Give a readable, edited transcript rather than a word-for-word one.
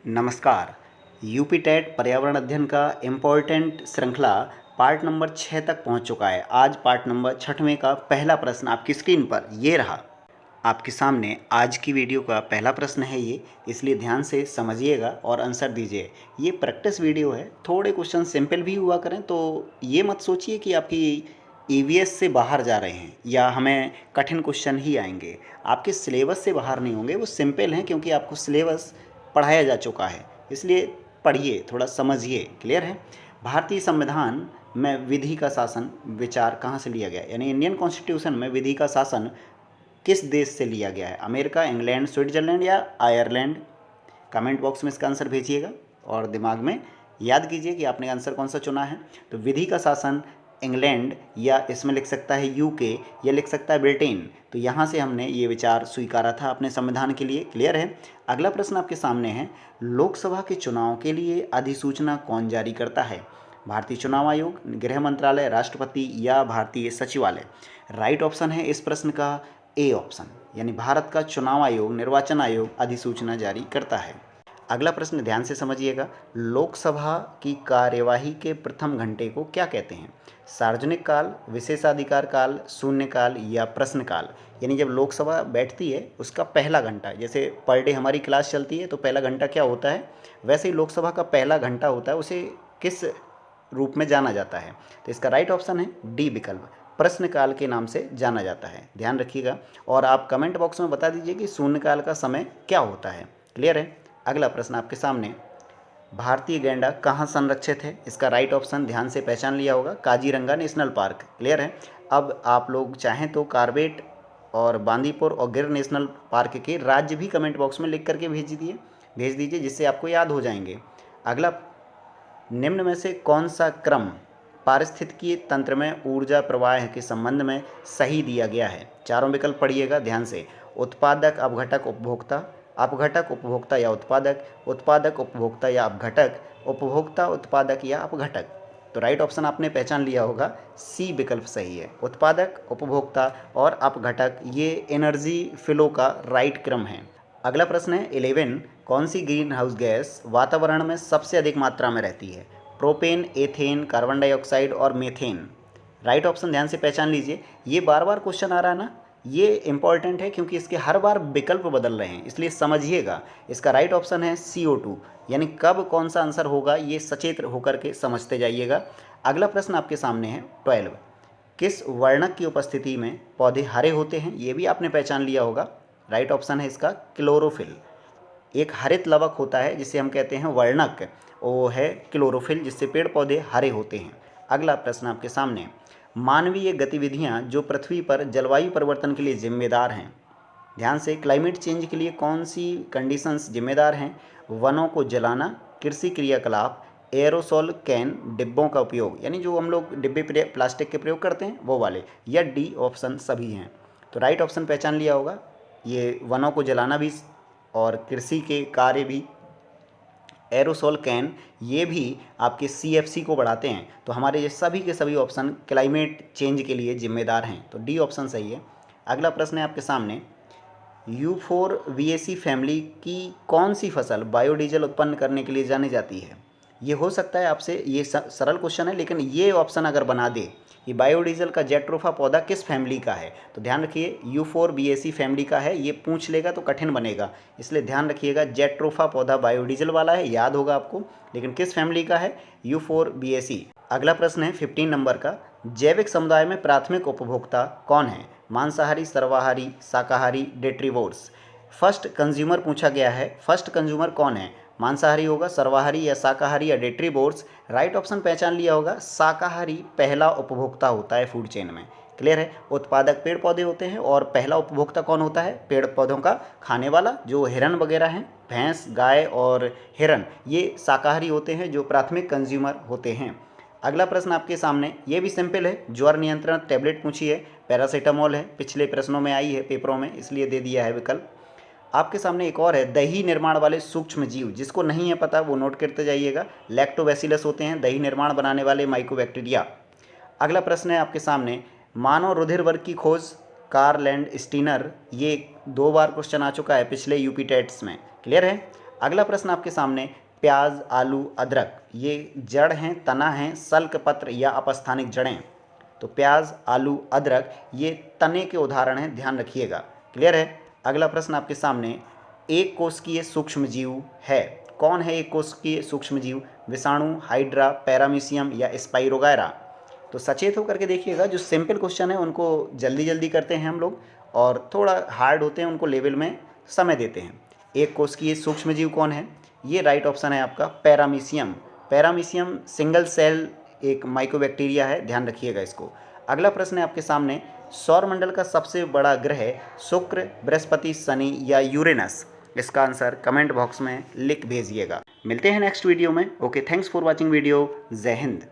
नमस्कार। UP TET पर्यावरण अध्ययन का इम्पोर्टेंट श्रृंखला पार्ट नंबर 6 तक पहुंच चुका है। आज पार्ट नंबर 6वें का पहला प्रश्न आपकी स्क्रीन पर ये रहा। आपके सामने आज की वीडियो का पहला प्रश्न है ये, इसलिए ध्यान से समझिएगा और आंसर दीजिए। ये प्रैक्टिस वीडियो है, थोड़े क्वेश्चन सिंपल भी हुआ करें, तो ये मत सोचिए कि आपकी ईवीएस से बाहर जा रहे हैं या हमें कठिन क्वेश्चन ही आएंगे। आपके सिलेबस से बाहर नहीं होंगे, वो सिंपल हैं क्योंकि आपको सिलेबस पढ़ाया जा चुका है, इसलिए पढ़िए, थोड़ा समझिए। क्लियर है? भारतीय संविधान में विधि का शासन विचार कहाँ से लिया गया, यानी इंडियन कॉन्स्टिट्यूशन में विधि का शासन किस देश से लिया गया है? अमेरिका, इंग्लैंड, स्विट्जरलैंड या आयरलैंड? कमेंट बॉक्स में इसका आंसर भेजिएगा और दिमाग में याद कीजिए कि आपने आंसर कौन सा चुना है। तो विधि का शासन इंग्लैंड, या इसमें लिख सकता है यूके, या लिख सकता है ब्रिटेन। तो यहाँ से हमने ये विचार स्वीकारा था अपने संविधान के लिए। क्लियर है? अगला प्रश्न आपके सामने है, लोकसभा के चुनाव के लिए अधिसूचना कौन जारी करता है? भारतीय चुनाव आयोग, गृह मंत्रालय, राष्ट्रपति या भारतीय सचिवालय? राइट ऑप्शन है इस प्रश्न का ए ऑप्शन, यानी भारत का चुनाव आयोग, निर्वाचन आयोग अधिसूचना जारी करता है। अगला प्रश्न ध्यान से समझिएगा, लोकसभा की कार्यवाही के प्रथम घंटे को क्या कहते हैं? सार्वजनिक काल, विशेषाधिकार काल, शून्यकाल या प्रश्नकाल? यानी जब लोकसभा बैठती है उसका पहला घंटा, जैसे पर डे हमारी क्लास चलती है तो पहला घंटा क्या होता है, वैसे ही लोकसभा का पहला घंटा होता है, उसे किस रूप में जाना जाता है? तो इसका राइट ऑप्शन है डी विकल्प, प्रश्नकाल के नाम से जाना जाता है। ध्यान रखिएगा और आप कमेंट बॉक्स में बता दीजिए कि शून्यकाल का समय क्या होता है। क्लियर है? अगला प्रश्न आपके सामने, भारतीय गैंडा कहाँ संरक्षित है? इसका राइट ऑप्शन ध्यान से पहचान लिया होगा, काजीरंगा नेशनल पार्क। क्लियर है? अब आप लोग चाहें तो कार्बेट और बांदीपुर और गिर नेशनल पार्क के राज्य भी कमेंट बॉक्स में लिख करके भेज दीजिए, जिससे आपको याद हो जाएंगे। अगला, निम्न में से कौन सा क्रम पारिस्थितिकीय तंत्र में ऊर्जा प्रवाह के संबंध में सही दिया गया है? चारों विकल्प पढ़िएगा ध्यान से। उत्पादक, अपघटक, उपभोक्ता, अपघटक, उपभोक्ता या उत्पादक, उत्पादक, उपभोक्ता या अपघटक, उपभोक्ता, उत्पादक या अपघटक? तो राइट ऑप्शन आपने पहचान लिया होगा, सी विकल्प सही है। उत्पादक, उपभोक्ता और अपघटक ये एनर्जी फ्लो का राइट क्रम है। अगला प्रश्न है 11, कौन सी ग्रीन हाउस गैस वातावरण में सबसे अधिक मात्रा में रहती है? प्रोपेन, एथेन, कार्बन डाइऑक्साइड और मीथेन? राइट ऑप्शन ध्यान से पहचान लीजिए। ये बार बार क्वेश्चन आ रहा है ना, ये इंपॉर्टेंट है क्योंकि इसके हर बार विकल्प बदल रहे हैं, इसलिए समझिएगा। इसका राइट ऑप्शन है CO2, यानी कब कौन सा आंसर होगा ये सचेत होकर के समझते जाइएगा। अगला प्रश्न आपके सामने है 12, किस वर्णक की उपस्थिति में पौधे हरे होते हैं? ये भी आपने पहचान लिया होगा। राइट ऑप्शन है इसका क्लोरोफिल। एक हरित लवक होता है जिसे हम कहते हैं वर्णक, वो है क्लोरोफिल, जिससे पेड़ पौधे हरे होते हैं। अगला प्रश्न आपके सामने, मानवीय गतिविधियां जो पृथ्वी पर जलवायु परिवर्तन के लिए जिम्मेदार हैं, ध्यान से, क्लाइमेट चेंज के लिए कौन सी कंडीशंस जिम्मेदार हैं? वनों को जलाना, कृषि क्रियाकलाप, एरोसोल कैन डिब्बों का उपयोग, यानी जो हम लोग डिब्बे प्लास्टिक के प्रयोग करते हैं वो वाले, या डी ऑप्शन सभी हैं? तो राइट ऑप्शन पहचान लिया होगा, ये वनों को जलाना भी और कृषि के कार्य भी, एरोसोल कैन ये भी आपके CFC को बढ़ाते हैं। तो हमारे ये सभी के सभी ऑप्शन क्लाइमेट चेंज के लिए जिम्मेदार हैं, तो डी ऑप्शन सही है। अगला प्रश्न है आपके सामने, U4VAC फैमिली की कौन सी फसल बायोडीजल उत्पन्न करने के लिए जानी जाती है? ये हो सकता है आपसे, ये सरल क्वेश्चन है, लेकिन ये ऑप्शन अगर बना दे कि बायोडीजल का जेट्रोफा पौधा किस फैमिली का है, तो ध्यान रखिए U4VAC फैमिली का है, ये पूछ लेगा तो कठिन बनेगा, इसलिए ध्यान रखिएगा जेट्रोफा पौधा बायोडीजल वाला है, याद होगा आपको, लेकिन किस फैमिली का है? U4VAC। अगला प्रश्न है 15 नंबर का, जैविक समुदाय में प्राथमिक उपभोक्ता कौन है? मांसाहारी, सर्वाहारी, शाकाहारी, डेट्रीवोर्स? फर्स्ट कंज्यूमर पूछा गया है, फर्स्ट कंज्यूमर कौन है? मांसाहारी होगा, सर्वाहारी या शाकाहारी या डेट्रीवोर्स? राइट ऑप्शन पहचान लिया होगा, शाकाहारी पहला उपभोक्ता होता है फूड चेन में। क्लियर है? उत्पादक पेड़ पौधे होते हैं और पहला उपभोक्ता कौन होता है? पेड़ पौधों का खाने वाला, जो हिरन वगैरह हैं, भैंस, गाय और हिरन, ये शाकाहारी होते हैं जो प्राथमिक कंज्यूमर होते हैं। अगला प्रश्न आपके सामने, ये भी सिंपल है, ज्वर नियंत्रण टैबलेट पूछी है, पैरासीटामोल है, पिछले प्रश्नों में आई है पेपरों में, इसलिए दे दिया है विकल्प। आपके सामने एक और है, दही निर्माण वाले सूक्ष्म जीव, जिसको नहीं है पता वो नोट करते जाइएगा, लैक्टोबैसिलस होते हैं दही निर्माण बनाने वाले माइकोबैक्टीरिया। अगला प्रश्न है आपके सामने, मानव रुधिर वर्ग की खोज कार्ल एंड स्टीनर, ये 2 बार क्वेश्चन आ चुका है पिछले यूपी टेट्स में। क्लियर है? अगला प्रश्न आपके सामने, प्याज, आलू, अदरक ये जड़ हैं, तना हैं, सल्क पत्र या अपस्थानिक जड़ें? तो प्याज, आलू, अदरक ये तने के उदाहरण हैं, ध्यान रखिएगा। क्लियर है। अगला प्रश्न आपके सामने, एक कोशिकीय सूक्ष्म जीव है। कौन है एक कोशिकीय सूक्ष्म जीव? विषाणु, हाइड्रा, पैरामीशियम या स्पाइरोगायरा? तो सचेत होकर के देखिएगा, जो सिंपल क्वेश्चन है उनको जल्दी जल्दी करते हैं हम लोग, और थोड़ा हार्ड होते हैं उनको लेवल में समय देते हैं। एक कोशिकीय सूक्ष्म जीव कौन है? ये राइट ऑप्शन है आपका पैरामीशियम। पैरामीशियम सिंगल सेल एक माइकोबैक्टीरिया है, ध्यान रखिएगा इसको। अगला प्रश्न है आपके सामने, सौरमंडल का सबसे बड़ा ग्रह शुक्र, बृहस्पति, शनि या यूरेनस? इसका आंसर कमेंट बॉक्स में लिख भेजिएगा। मिलते हैं नेक्स्ट वीडियो में। Okay, thanks for watching video. जय हिंद।